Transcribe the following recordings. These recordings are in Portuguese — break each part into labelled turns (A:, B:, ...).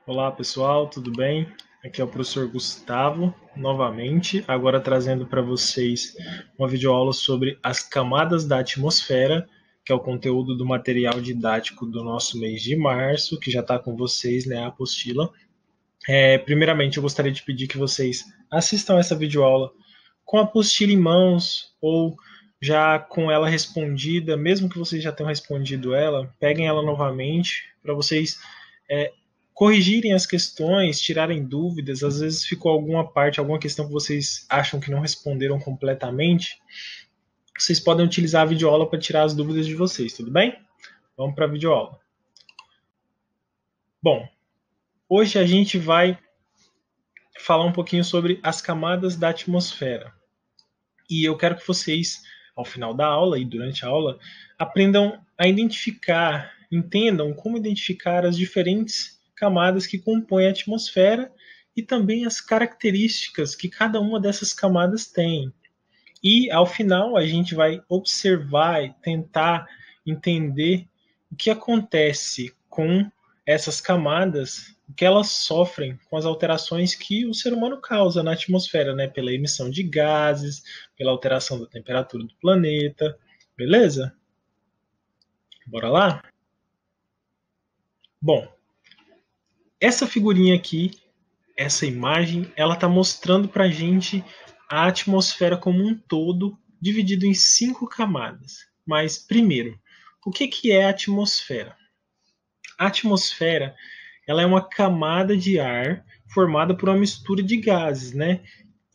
A: Olá pessoal, tudo bem? Aqui é o professor Gustavo, novamente, agora trazendo para vocês uma videoaula sobre as camadas da atmosfera, que é o conteúdo do material didático do nosso mês de março, que já está com vocês, né, a apostila. Primeiramente, eu gostaria de pedir que vocês assistam essa videoaula com a apostila em mãos ou já com ela respondida, mesmo que vocês já tenham respondido ela, peguem ela novamente para vocês corrigirem as questões, tirarem dúvidas. Às vezes ficou alguma parte, alguma questão que vocês acham que não responderam completamente. Vocês podem utilizar a videoaula para tirar as dúvidas de vocês, tudo bem? Vamos para a videoaula. Bom, hoje a gente vai falar um pouquinho sobre as camadas da atmosfera. E eu quero que vocês, ao final da aula e durante a aula, aprendam a identificar, entendam como identificar as diferentes camadas que compõem a atmosfera e também as características que cada uma dessas camadas tem. E, ao final, a gente vai observar e tentar entender o que acontece com essas camadas, o que elas sofrem com as alterações que o ser humano causa na atmosfera, né? Pela emissão de gases, pela alteração da temperatura do planeta. Beleza? Bora lá? Bom, essa figurinha aqui, essa imagem, ela está mostrando para a gente a atmosfera como um todo, dividido em 5 camadas. Mas, primeiro, o que é a atmosfera? A atmosfera, ela é uma camada de ar formada por uma mistura de gases, né?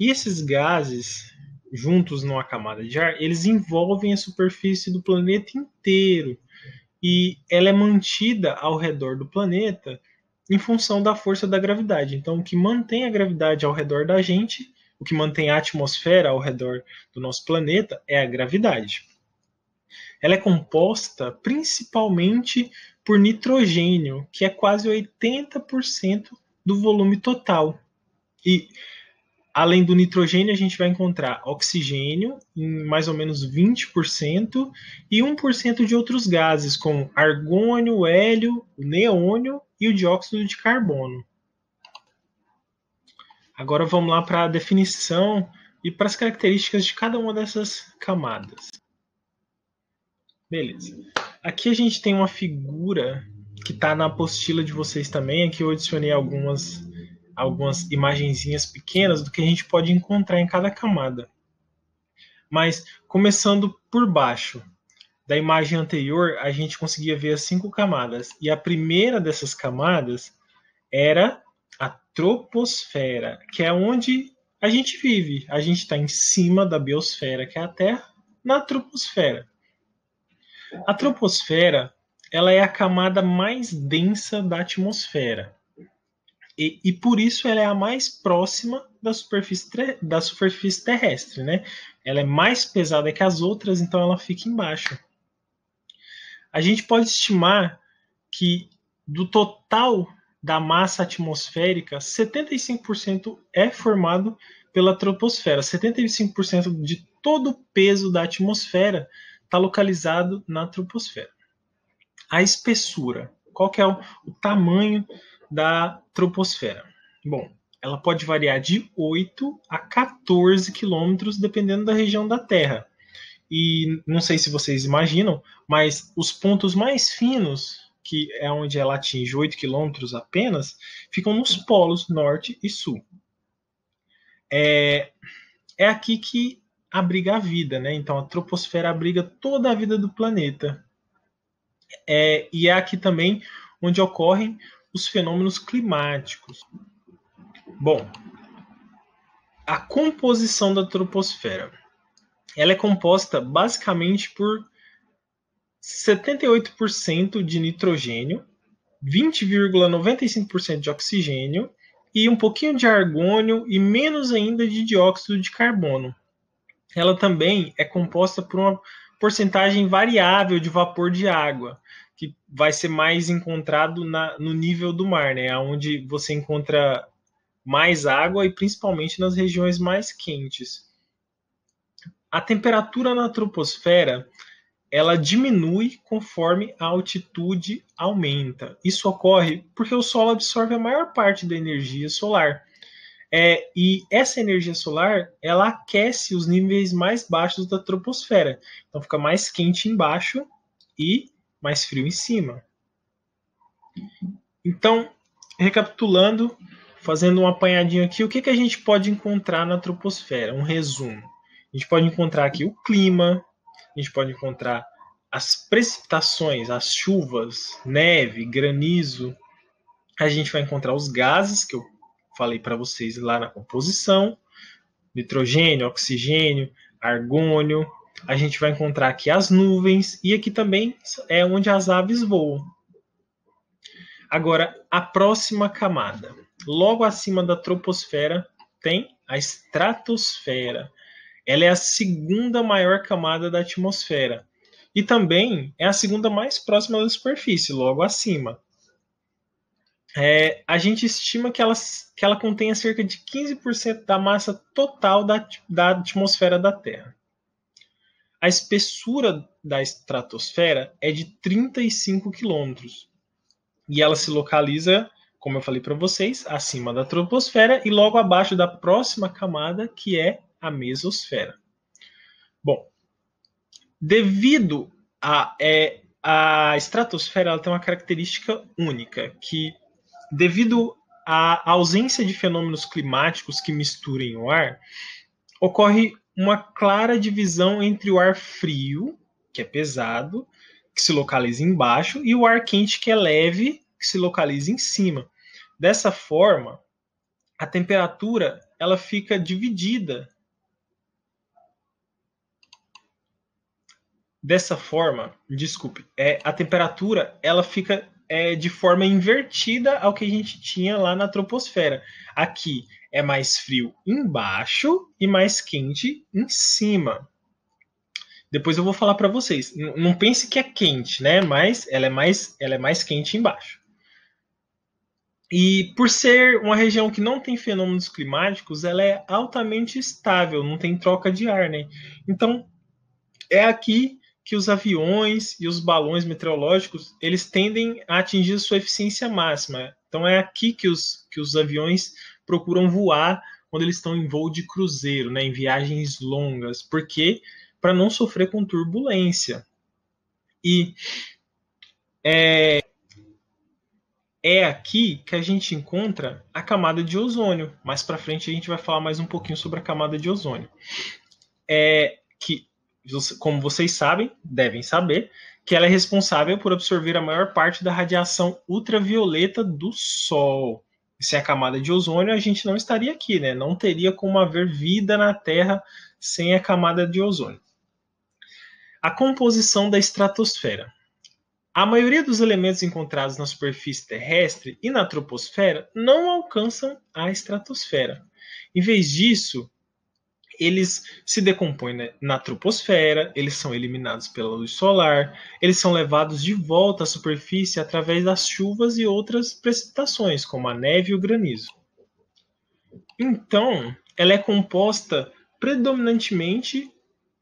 A: E esses gases, juntos numa camada de ar, eles envolvem a superfície do planeta inteiro. E ela é mantida ao redor do planeta em função da força da gravidade. Então, o que mantém a gravidade ao redor da gente, o que mantém a atmosfera ao redor do nosso planeta é a gravidade. Ela é composta principalmente por nitrogênio, que é quase 80% do volume total. E além do nitrogênio, a gente vai encontrar oxigênio em mais ou menos 20% e 1% de outros gases, como argônio, hélio, o neônio e o dióxido de carbono. Agora vamos lá para a definição e para as características de cada uma dessas camadas. Beleza. Aqui a gente tem uma figura que está na apostila de vocês também. Aqui eu adicionei algumas imagenzinhas pequenas do que a gente pode encontrar em cada camada. Mas começando por baixo, da imagem anterior, a gente conseguia ver as 5 camadas. E a primeira dessas camadas era a troposfera, que é onde a gente vive. A gente está em cima da biosfera, que é a Terra, na troposfera. A troposfera, ela é a camada mais densa da atmosfera. E por isso ela é a mais próxima da superfície terrestre, né? Ela é mais pesada que as outras, então ela fica embaixo. A gente pode estimar que do total da massa atmosférica, 75% é formado pela troposfera. 75% de todo o peso da atmosfera está localizado na troposfera. A espessura, qual que é o tamanho da troposfera? Bom, ela pode variar de 8 a 14 quilômetros, dependendo da região da Terra. E não sei se vocês imaginam, mas os pontos mais finos, que é onde ela atinge 8 quilômetros apenas, ficam nos polos norte e sul. É aqui que abriga a vida, né? Então a troposfera abriga toda a vida do planeta. E é aqui também onde ocorrem os fenômenos climáticos. Bom, a composição da troposfera. Ela é composta basicamente por 78% de nitrogênio, 20,95% de oxigênio e um pouquinho de argônio e menos ainda de dióxido de carbono. Ela também é composta por uma porcentagem variável de vapor de água, que vai ser mais encontrado no nível do mar, né? Onde você encontra mais água e principalmente nas regiões mais quentes. A temperatura na troposfera ela diminui conforme a altitude aumenta. Isso ocorre porque o Sol absorve a maior parte da energia solar. E essa energia solar, ela aquece os níveis mais baixos da troposfera. Então fica mais quente embaixo e mais frio em cima. Então, recapitulando, fazendo um apanhadinho aqui, o que a gente pode encontrar na troposfera? Um resumo. A gente pode encontrar aqui o clima, a gente pode encontrar as precipitações, as chuvas, neve, granizo. A gente vai encontrar os gases, que eu falei para vocês lá na composição, nitrogênio, oxigênio, argônio. A gente vai encontrar aqui as nuvens, e aqui também é onde as aves voam. Agora, a próxima camada. Logo acima da troposfera tem a estratosfera. Ela é a segunda maior camada da atmosfera. E também é a segunda mais próxima da superfície, logo acima. A gente estima que ela contenha cerca de 15% da massa total da atmosfera da Terra. A espessura da estratosfera é de 35 quilômetros. E ela se localiza, como eu falei para vocês, acima da troposfera e logo abaixo da próxima camada, que é a mesosfera. Bom, devido a estratosfera, ela tem uma característica única, que devido à ausência de fenômenos climáticos que misturem o ar, ocorre uma clara divisão entre o ar frio, que é pesado, que se localiza embaixo, e o ar quente, que é leve, que se localiza em cima. Dessa forma, a temperatura ela fica dividida. Dessa forma, a temperatura ela fica de forma invertida ao que a gente tinha lá na troposfera. Aqui é mais frio embaixo e mais quente em cima. Depois eu vou falar para vocês. Não pense que é quente, né? Mas ela é mais quente embaixo. E por ser uma região que não tem fenômenos climáticos, ela é altamente estável, não tem troca de ar, né? Então, é aqui que os aviões e os balões meteorológicos, eles tendem a atingir sua eficiência máxima. Então, é aqui que os aviões procuram voar quando eles estão em voo de cruzeiro, né? Em viagens longas. Por quê? Para não sofrer com turbulência. E é aqui que a gente encontra a camada de ozônio. Mais para frente a gente vai falar mais um pouquinho sobre a camada de ozônio. Que, como vocês devem saber, que ela é responsável por absorver a maior parte da radiação ultravioleta do Sol. E sem a camada de ozônio, a gente não estaria aqui, né? Não teria como haver vida na Terra sem a camada de ozônio. A composição da estratosfera. A maioria dos elementos encontrados na superfície terrestre e na troposfera não alcançam a estratosfera. Em vez disso, eles se decompõem na troposfera, eles são eliminados pela luz solar, eles são levados de volta à superfície através das chuvas e outras precipitações, como a neve e o granizo. Então, ela é composta predominantemente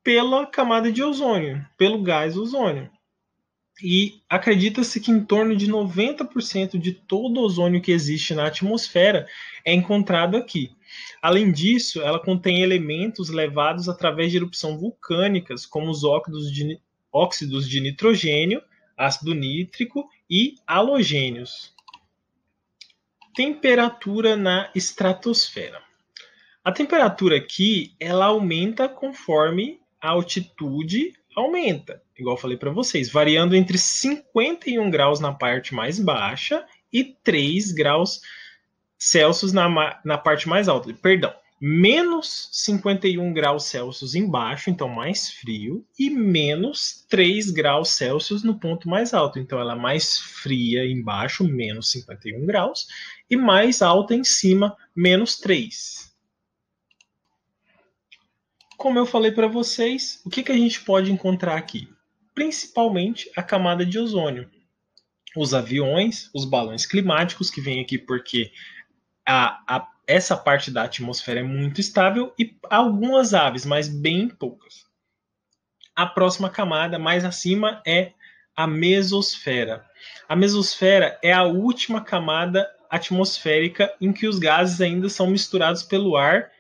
A: pela camada de ozônio, pelo gás ozônio. E acredita-se que em torno de 90% de todo o ozônio que existe na atmosfera é encontrado aqui. Além disso, ela contém elementos levados através de erupção vulcânicas, como os óxidos de nitrogênio, ácido nítrico e halogênios. Temperatura na estratosfera. A temperatura aqui ela aumenta conforme a altitude aumenta, igual eu falei para vocês, variando entre 51 graus na parte mais baixa e 3 graus Celsius na parte mais alta. Perdão, menos 51 graus Celsius embaixo, então mais frio, e menos 3 graus Celsius no ponto mais alto. Então ela é mais fria embaixo, menos 51 graus, e mais alta em cima, menos 3. Como eu falei para vocês, o que a gente pode encontrar aqui? Principalmente a camada de ozônio. Os aviões, os balões climáticos, que vêm aqui porque essa parte da atmosfera é muito estável, e algumas aves, mas bem poucas. a próxima camada mais acima é a mesosfera. A mesosfera é a última camada atmosférica em que os gases ainda são misturados pelo ar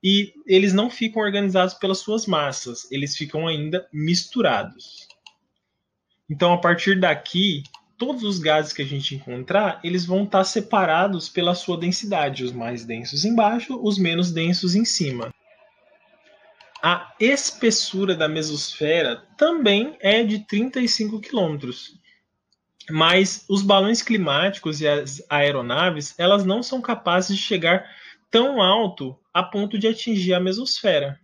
A: e eles não ficam organizados pelas suas massas, eles ficam ainda misturados. Então, a partir daqui, todos os gases que a gente encontrar, eles vão estar separados pela sua densidade, os mais densos embaixo, os menos densos em cima. A espessura da mesosfera também é de 35 quilômetros. Mas os balões climáticos e as aeronaves, elas não são capazes de chegar tão alto a ponto de atingir a mesosfera.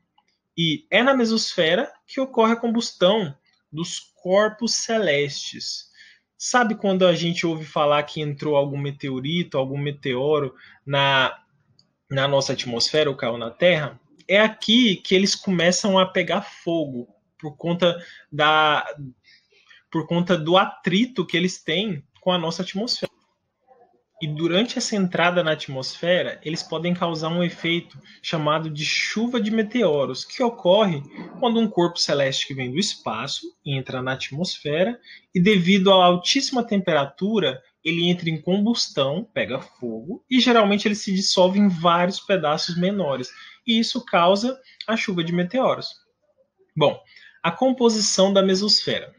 A: E é na mesosfera que ocorre a combustão dos corpos celestes. Sabe quando a gente ouve falar que entrou algum meteorito, algum meteoro na nossa atmosfera ou caiu na Terra? É aqui que eles começam a pegar fogo por conta do atrito que eles têm com a nossa atmosfera. E durante essa entrada na atmosfera, eles podem causar um efeito chamado de chuva de meteoros, que ocorre quando um corpo celeste que vem do espaço entra na atmosfera e, devido à altíssima temperatura, ele entra em combustão, pega fogo e geralmente ele se dissolve em vários pedaços menores. E isso causa a chuva de meteoros. Bom, a composição da mesosfera.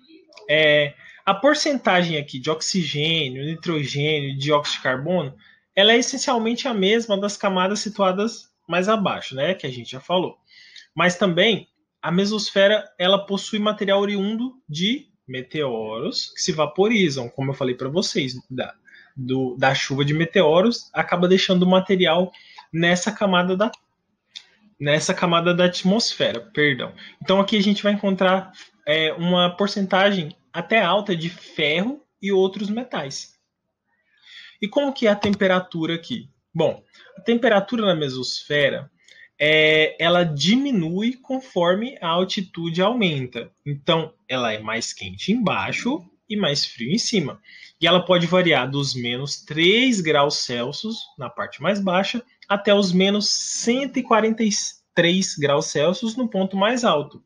A: A porcentagem aqui de oxigênio, nitrogênio e dióxido de carbono, ela é essencialmente a mesma das camadas situadas mais abaixo, né, que a gente já falou. Mas também a mesosfera ela possui material oriundo de meteoros que se vaporizam, como eu falei para vocês, da chuva de meteoros, acaba deixando o material nessa camada da atmosfera, perdão. Então aqui a gente vai encontrar uma porcentagem até alta de ferro e outros metais. E como que é a temperatura aqui? Bom, a temperatura na mesosfera ela diminui conforme a altitude aumenta. Então, ela é mais quente embaixo e mais frio em cima. E ela pode variar dos menos 3 graus Celsius na parte mais baixa até os menos 143 graus Celsius no ponto mais alto.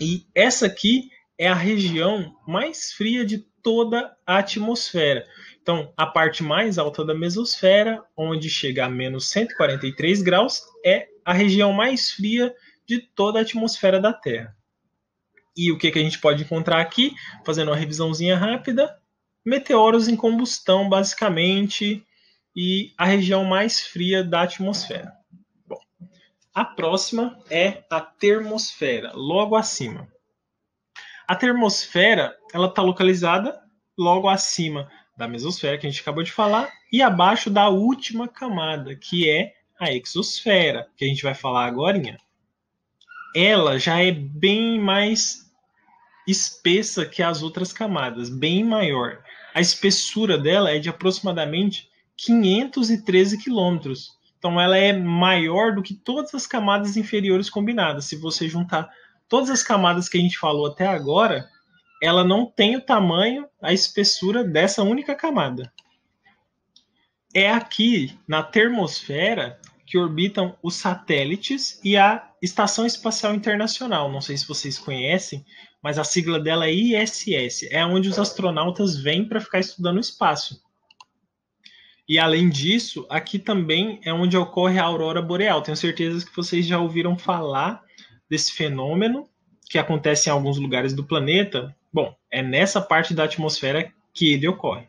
A: E essa aqui é a região mais fria de toda a atmosfera. Então, a parte mais alta da mesosfera, onde chega a menos 143 graus, é a região mais fria de toda a atmosfera da Terra. E o que a gente pode encontrar aqui, fazendo uma revisãozinha rápida? Meteoros em combustão, basicamente, e a região mais fria da atmosfera. Bom, a próxima é a termosfera, logo acima. A termosfera ela está localizada logo acima da mesosfera, que a gente acabou de falar, e abaixo da última camada, que é a exosfera, que a gente vai falar agora. Ela já é bem mais espessa que as outras camadas, bem maior. A espessura dela é de aproximadamente 513 quilômetros. Então ela é maior do que todas as camadas inferiores combinadas. Se você juntar todas as camadas que a gente falou até agora, ela não tem o tamanho, a espessura dessa única camada. É aqui, na termosfera, que orbitam os satélites e a Estação Espacial Internacional. Não sei se vocês conhecem, mas a sigla dela é ISS. É onde os astronautas vêm para ficar estudando o espaço. E, além disso, aqui também é onde ocorre a aurora boreal. Tenho certeza que vocês já ouviram falar desse fenômeno que acontece em alguns lugares do planeta. Bom, é nessa parte da atmosfera que ele ocorre.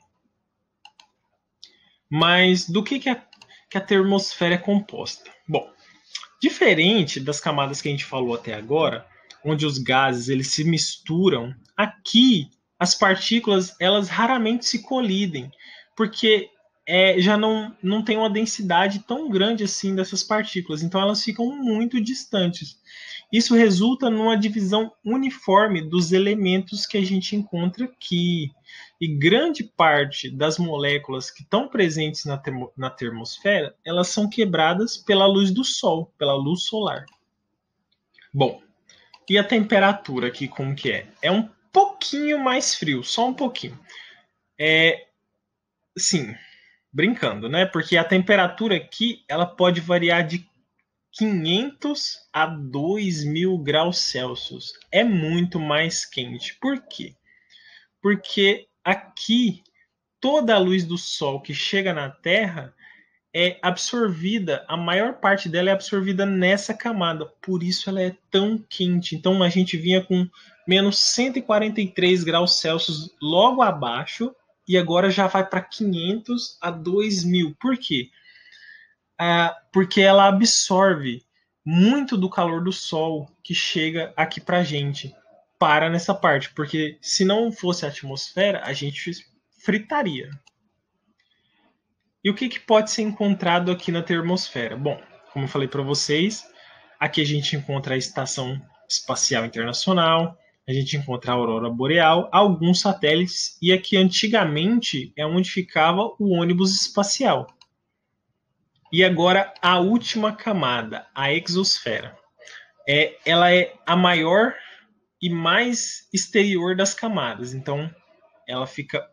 A: Mas do que a termosfera é composta? Bom, diferente das camadas que a gente falou até agora, onde os gases eles se misturam, aqui as partículas elas raramente se colidem, porque já não tem uma densidade tão grande assim dessas partículas, então elas ficam muito distantes. Isso resulta numa divisão uniforme dos elementos que a gente encontra aqui. E grande parte das moléculas que estão presentes na termosfera, elas são quebradas pela luz do Sol, pela luz solar. Bom, e a temperatura aqui como que é? É um pouquinho mais frio, só um pouquinho. Sim, brincando, né? Porque a temperatura aqui ela pode variar de 500 a 2.000 graus Celsius. É muito mais quente. Por quê? Porque aqui toda a luz do Sol que chega na Terra é absorvida, a maior parte dela é absorvida nessa camada, por isso ela é tão quente. Então a gente vinha com menos 143 graus Celsius logo abaixo e agora já vai para 500 a 2.000. Por quê? Porque ela absorve muito do calor do Sol que chega aqui para a gente. Para nessa parte, porque se não fosse a atmosfera, a gente fritaria. E o que pode ser encontrado aqui na termosfera? Bom, como eu falei para vocês, aqui a gente encontra a Estação Espacial Internacional, a gente encontra a Aurora Boreal, alguns satélites, e aqui antigamente é onde ficava o ônibus espacial. E agora a última camada, a exosfera. Ela é a maior e mais exterior das camadas, então ela fica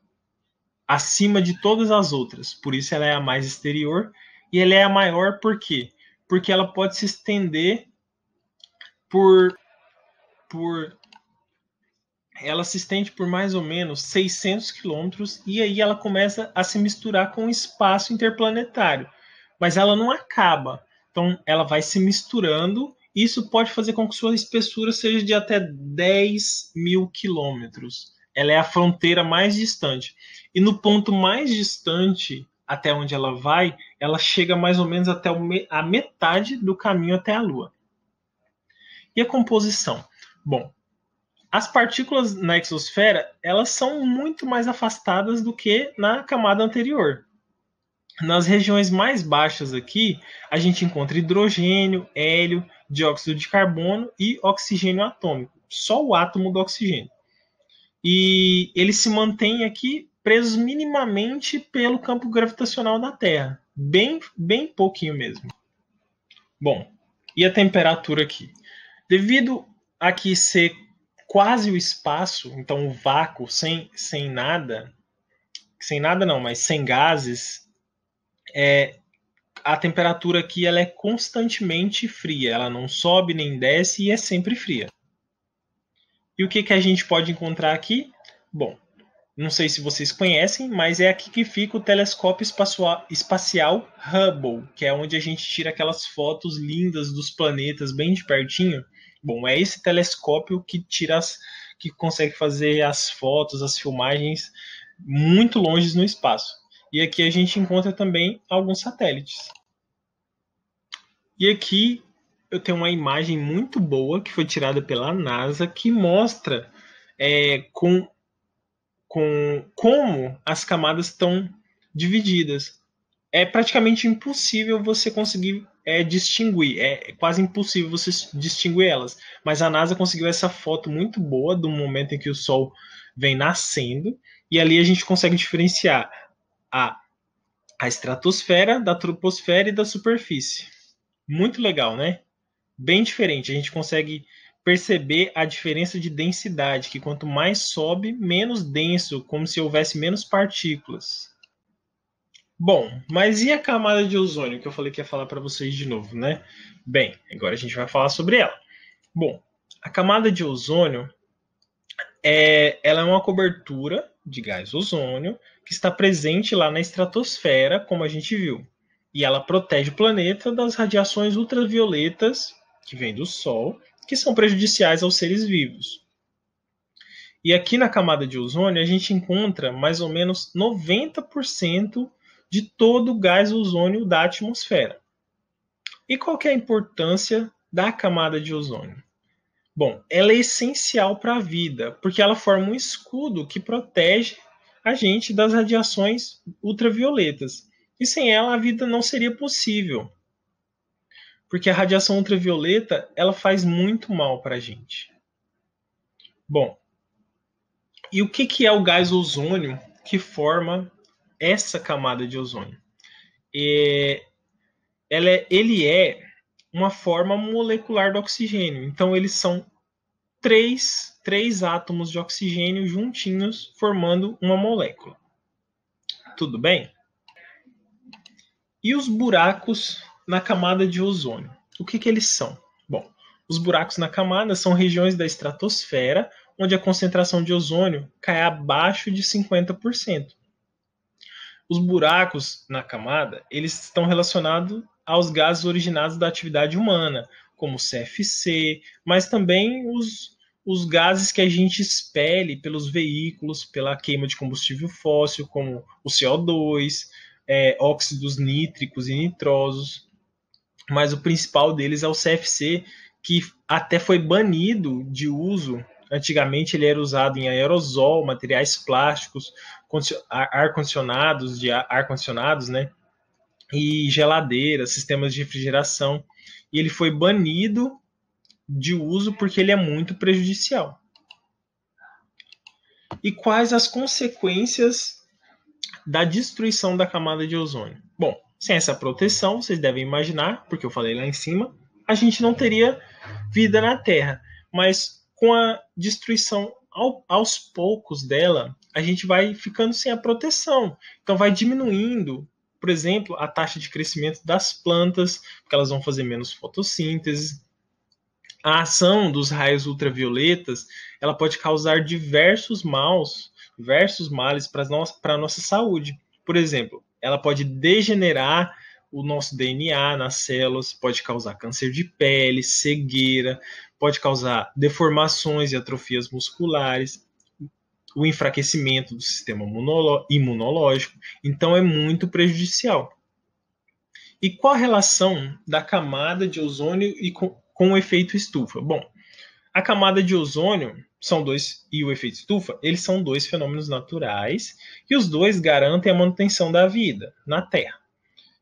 A: acima de todas as outras, por isso ela é a mais exterior, e ela é a maior por quê? Porque ela pode se estender ela se estende por mais ou menos 600 quilômetros, e aí ela começa a se misturar com o espaço interplanetário, mas ela não acaba, então ela vai se misturando, e isso pode fazer com que sua espessura seja de até 10.000 quilômetros. Ela é a fronteira mais distante. E no ponto mais distante, até onde ela vai, ela chega mais ou menos até a metade do caminho até a Lua. E a composição? Bom, as partículas na exosfera, elas são muito mais afastadas do que na camada anterior. Nas regiões mais baixas aqui, a gente encontra hidrogênio, hélio, dióxido de carbono e oxigênio atômico. Só o átomo do oxigênio. E eles se mantêm aqui presos minimamente pelo campo gravitacional da Terra. Bem pouquinho mesmo. Bom, e a temperatura aqui? Devido a aqui ser quase o espaço, então o vácuo sem nada não, mas sem gases, a temperatura aqui ela é constantemente fria. Ela não sobe nem desce e é sempre fria. E o que a gente pode encontrar aqui? Bom, não sei se vocês conhecem, mas é aqui que fica o telescópio espacial Hubble, que é onde a gente tira aquelas fotos lindas dos planetas bem de pertinho. Bom, é esse telescópio que que consegue fazer as fotos, as filmagens muito longe no espaço. E aqui a gente encontra também alguns satélites. E aqui eu tenho uma imagem muito boa que foi tirada pela NASA que mostra como as camadas estão divididas. É praticamente impossível você conseguir distinguir, é quase impossível você distinguir elas. Mas a NASA conseguiu essa foto muito boa do momento em que o Sol vem nascendo, e ali a gente consegue diferenciar a estratosfera da troposfera e da superfície. Muito legal, né? Bem diferente. A gente consegue perceber a diferença de densidade, que quanto mais sobe, menos denso, como se houvesse menos partículas. Bom, mas e a camada de ozônio, que eu falei que ia falar para vocês de novo, né? Bem, agora a gente vai falar sobre ela. Bom, a camada de ozônio ela é uma cobertura de gás ozônio que está presente lá na estratosfera, como a gente viu. E ela protege o planeta das radiações ultravioletas que vêm do Sol, que são prejudiciais aos seres vivos. E aqui na camada de ozônio a gente encontra mais ou menos 90% de todo o gás ozônio da atmosfera. E qual que é a importância da camada de ozônio? Bom, ela é essencial para a vida, porque ela forma um escudo que protege a gente das radiações ultravioletas. E sem ela a vida não seria possível. Porque a radiação ultravioleta, ela faz muito mal para a gente. Bom, e o que é o gás ozônio que forma essa camada de ozônio? Ele é uma forma molecular do oxigênio. Então, eles são três átomos de oxigênio juntinhos formando uma molécula. Tudo bem? E os buracos na camada de ozônio? O que eles são? Bom, os buracos na camada são regiões da estratosfera onde a concentração de ozônio cai abaixo de 50%. Os buracos na camada, eles estão relacionados aos gases originados da atividade humana, como o CFC, mas também os gases que a gente expele pelos veículos, pela queima de combustível fóssil, como o CO2, óxidos nítricos e nitrosos. Mas o principal deles é o CFC, que até foi banido de uso. Antigamente ele era usado em aerosol, materiais plásticos, ar-condicionados, né? E geladeiras, sistemas de refrigeração. E ele foi banido de uso porque ele é muito prejudicial. E quais as consequências da destruição da camada de ozônio? Bom, sem essa proteção, vocês devem imaginar, porque eu falei lá em cima, a gente não teria vida na Terra. Mas com a destruição aos poucos dela, a gente vai ficando sem a proteção. Então vai diminuindo, por exemplo, a taxa de crescimento das plantas, porque elas vão fazer menos fotossíntese. A ação dos raios ultravioletas, ela pode causar diversos males para a nossa saúde. Por exemplo, ela pode degenerar o nosso DNA nas células, pode causar câncer de pele, cegueira, pode causar deformações e atrofias musculares, o enfraquecimento do sistema imunológico. Então é muito prejudicial. E qual a relação da camada de ozônio com o efeito estufa? Bom, a camada de ozônio e o efeito estufa, eles são dois fenômenos naturais e os dois garantem a manutenção da vida na Terra.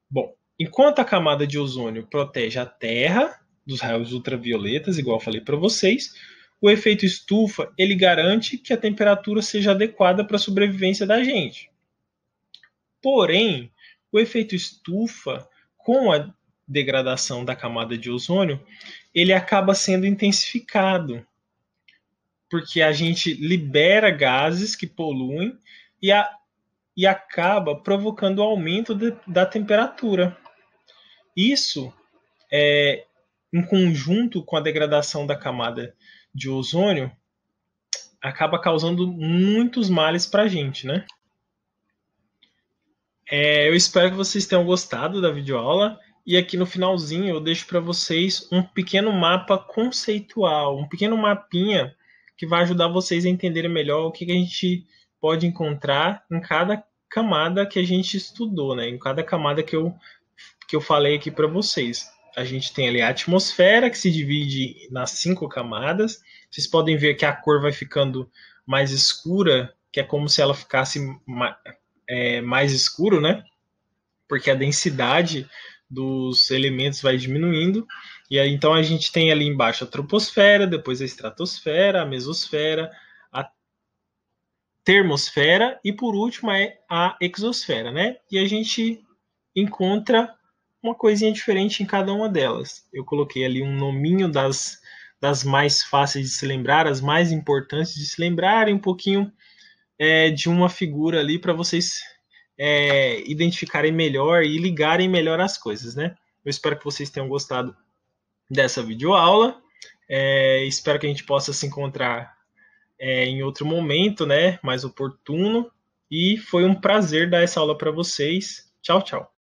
A: Bom, enquanto a camada de ozônio protege a Terra dos raios ultravioletas, igual eu falei para vocês, o efeito estufa, ele garante que a temperatura seja adequada para a sobrevivência da gente. Porém, o efeito estufa, com a degradação da camada de ozônio, ele acaba sendo intensificado, porque a gente libera gases que poluem e acaba provocando o aumento da temperatura. Isso, em conjunto com a degradação da camada de ozônio, acaba causando muitos males para a gente, né? Eu espero que vocês tenham gostado da videoaula. E aqui no finalzinho eu deixo para vocês um pequeno mapa conceitual, um pequeno mapinha que vai ajudar vocês a entenderem melhor o que a gente pode encontrar em cada camada que a gente estudou, né? Em cada camada que eu falei aqui para vocês. A gente tem ali a atmosfera, que se divide nas 5 camadas. Vocês podem ver que a cor vai ficando mais escura, que é como se ela ficasse mais escuro, né? Porque a densidade dos elementos vai diminuindo. E aí, então a gente tem ali embaixo a troposfera, depois a estratosfera, a mesosfera, a termosfera e por último a exosfera, né? E a gente encontra uma coisinha diferente em cada uma delas. Eu coloquei ali um nominho das mais fáceis de se lembrar, as mais importantes de se lembrar, e um pouquinho de uma figura ali para vocês identificarem melhor e ligarem melhor as coisas, né? Eu espero que vocês tenham gostado dessa videoaula. Espero que a gente possa se encontrar em outro momento, né? Mais oportuno. E foi um prazer dar essa aula para vocês. Tchau, tchau.